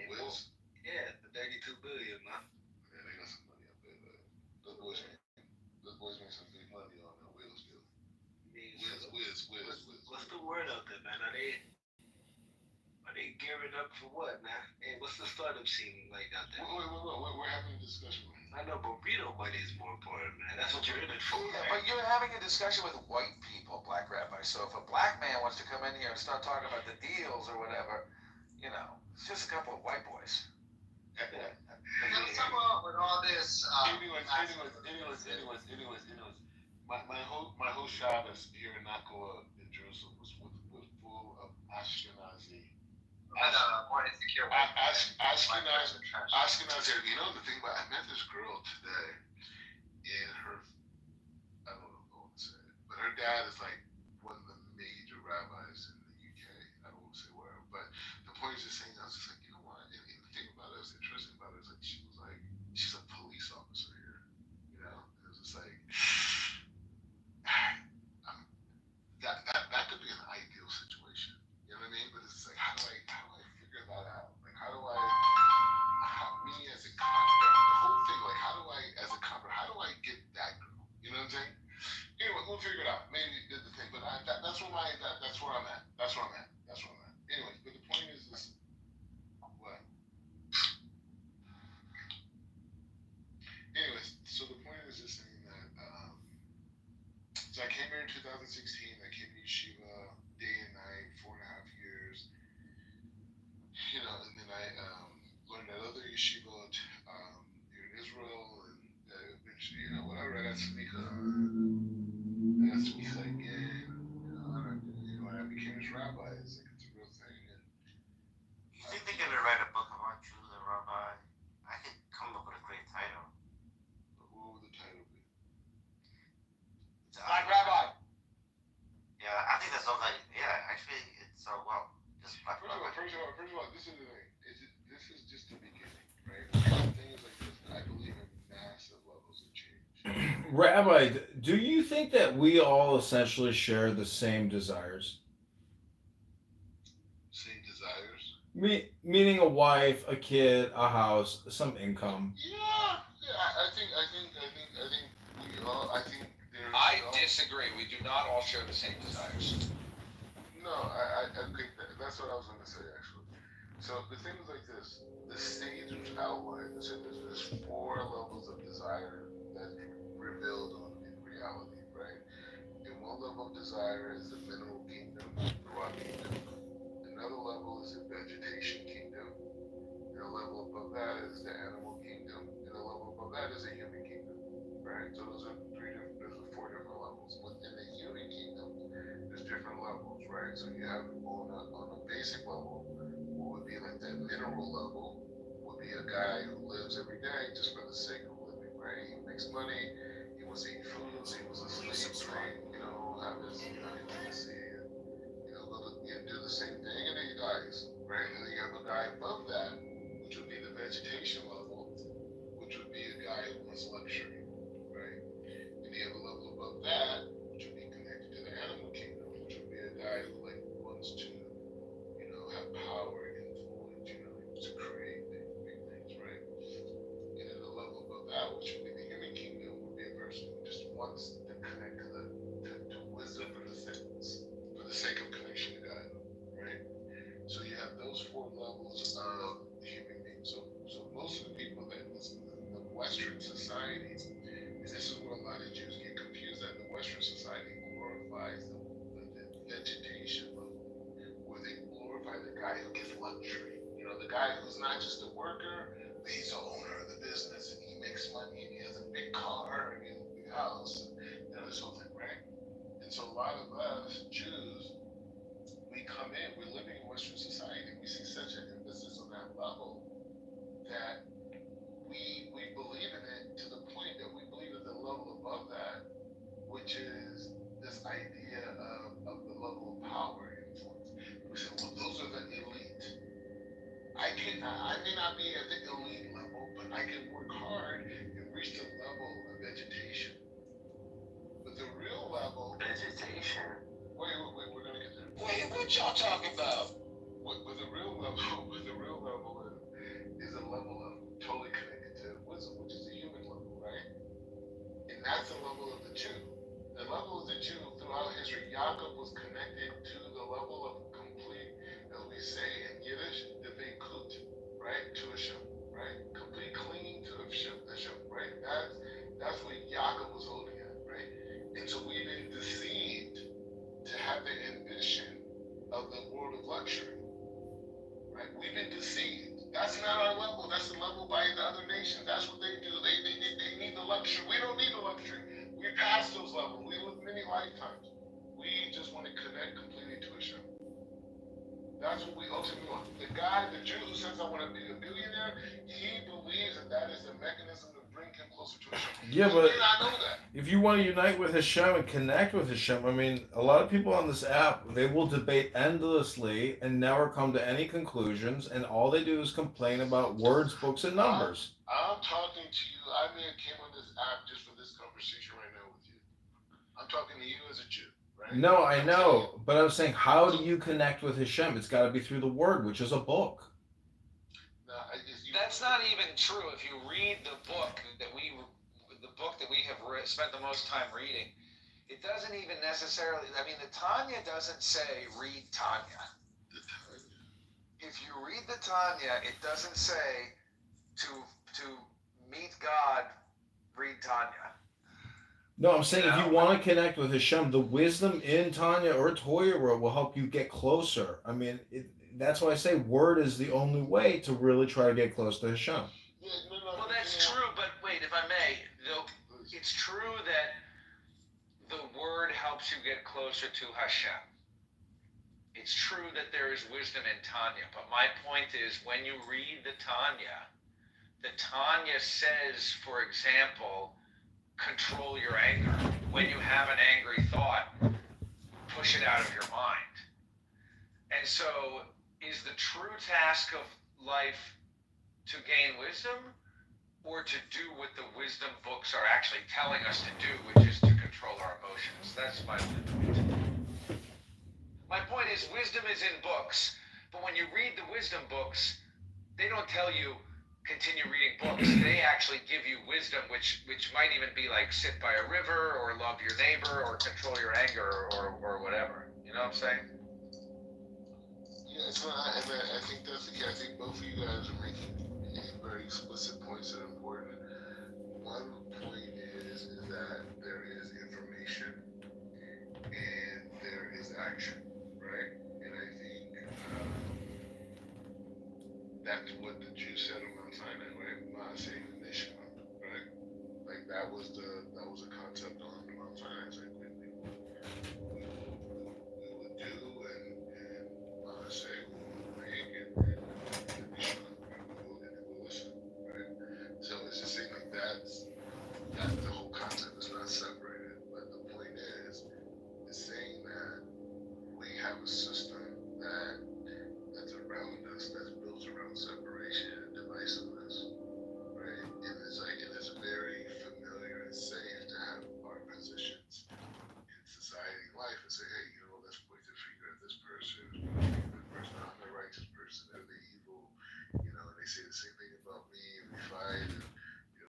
Wills? Yeah, the 32 billion, man. Yeah, they got some money up there. Those boys make some big money on that Wills deal. Wiz. What's the word out there, man? Are they gearing up for what, man? Hey, what's the startup scene like out there? Wait. We're having a discussion. I know, but burrito money is more important, man. That's what you're in it for. Yeah, right? but you're having a discussion with white people, Black Rabbi. So if a black man wants to come in here and start talking about the deals or whatever, it's just a couple of white boys. What's up with all this? Anyways. My whole Shabbos here in Nakoa in Jerusalem was full of Ashkenazi. More insecure. Ashkenazi. The thing about I met this girl today, and I don't know what to say, but her dad is like one of the major rabbis in the UK. I don't want to say where, but the point is just saying, I was just like, you know what? And the thing about it, what's interesting about it is like she's a police officer here. And it was just like that could be an ideal situation. You know what I mean? But it's like, how do I figure that out? Like, me as a cop, the whole thing, like, how do I get that girl? You know what I'm saying? Anyway, we'll figure it out. Maybe the thing, but that's where I'm at. Anyways, but the point is what? Anyways, so the point is just saying that, so I came here in 2016, I came to yeshiva day and night, 4.5 years, and then I learned that other Rabbi, do you think that we all essentially share the same desires? Same desires. Meaning a wife, a kid, a house, some income. Yeah, yeah. I think we all. I think there's. I disagree. We do not all share the same desires. No, I think that's what I was going to say actually. So the thing is like this: the stage was outlined. They said there's four levels of desire that revealed on in reality, right? And one level of desire is the mineral kingdom, the rock kingdom. Another level is the vegetation kingdom. And a level above that is the animal kingdom. And a level above that is the human kingdom, right? So those are four different levels. Within the human kingdom, there's different levels, right? So you have on a basic level, what would be like that mineral level would be a guy who lives every day just for the sake of living, right? He makes money, he wants to eat food, he wants to sleep, right? Have his intimacy, and do the same thing, and then he dies, right? And then you have a guy above that, which would be the vegetation level, which would be a guy who wants luxury, right? And you have a level above that, which would be connected to the animal kingdom, which would be a guy who like wants to, have power, influence, to create big things, right? And then the level above that, which would be the human kingdom, would be a person who just wants to connect to wisdom for the sake of connection to God, right? So you have those four levels of the human being. So most of the people that listen in the Western society, this is where a lot of Jews get confused that the Western society glorifies the vegetation level, where they glorify the guy who gets luxury. The guy who's not just a worker, but he's the owner of the business and he makes money and he has a big car and he has a big house and this whole thing, right? And so a lot of us Jews, we're living in Western society, we see such an emphasis on that level that we believe in it to the point that we believe at the level above that, which is this idea of the level of power and influence. We say, well, those are the elite. I may not be at the elite level, but I can work hard and reach the level of vegetation. But the real level. Vegetation. Wait, we're gonna get there. Wait, what y'all talking about? With the real level is a level of totally connected to wisdom, which is the human level, right? And that's the level of the Jew. The level of the Jew throughout history, Yaakov was connected to the level of complete, as we say in Yiddish, the Veikut, right? To Hashem, right? Complete clinging to Hashem, right? That's what Yaakov was holding at, right? And so we've been deceived to have the ambition of the world of luxury, right? We've been deceived. That's not our level. That's the level by the other nations. That's what they do. They need the luxury. We don't need the luxury. We passed those levels. We lived many lifetimes. We just want to connect completely to Hashem. That's what we ultimately want. The Jew who says, I want to be a billionaire, he believes that is the mechanism to bring him closer to Hashem. Yeah, but may not know that. if you want to unite with Hashem and connect with Hashem, I mean, a lot of people on this app, they will debate endlessly and never come to any conclusions, and all they do is complain about words, books, and numbers. I'm talking to you. I may have came on this app just for this conversation right now with you. I'm talking to you as a Jew. Right? No, I know, but I'm saying, how do you connect with Hashem? It's got to be through the Word, which is a book. That's not even true. If you read the book that we have spent the most time reading, it doesn't even necessarily. I mean, the Tanya doesn't say read Tanya. If you read the Tanya, it doesn't say to meet God, read Tanya. No, I'm saying if you want to connect with Hashem, the wisdom in Tanya or Torah will help you get closer. I mean, that's why I say word is the only way to really try to get close to Hashem. Well, that's true, but wait, if I may, it's true that the word helps you get closer to Hashem. It's true that there is wisdom in Tanya, but my point is when you read the Tanya says, for example, control your anger. When you have an angry thought, push it out of your mind. And so, is the true task of life to gain wisdom, or to do what the wisdom books are actually telling us to do, which is to control our emotions. That's my point. My point is, wisdom is in books, but when you read the wisdom books, they don't tell you continue reading books. They actually give you wisdom, which might even be like sit by a river, or love your neighbor, or control your anger, or whatever. You know what I'm saying? Yeah, it's not, and I think that's the key. I think both of you guys are making very explicit points that are important. One point is that there is information and there is action, right? And I think that's what the Jews said on Mount Sinai, right? Maaseh Nishma, right? Like that was a concept on Mount Sinai. It's like we would do and Maaseh would make and Nishma and we'll listen, right? So it's just saying like that's the whole concept is not separated. But the point is, it's saying that we have a system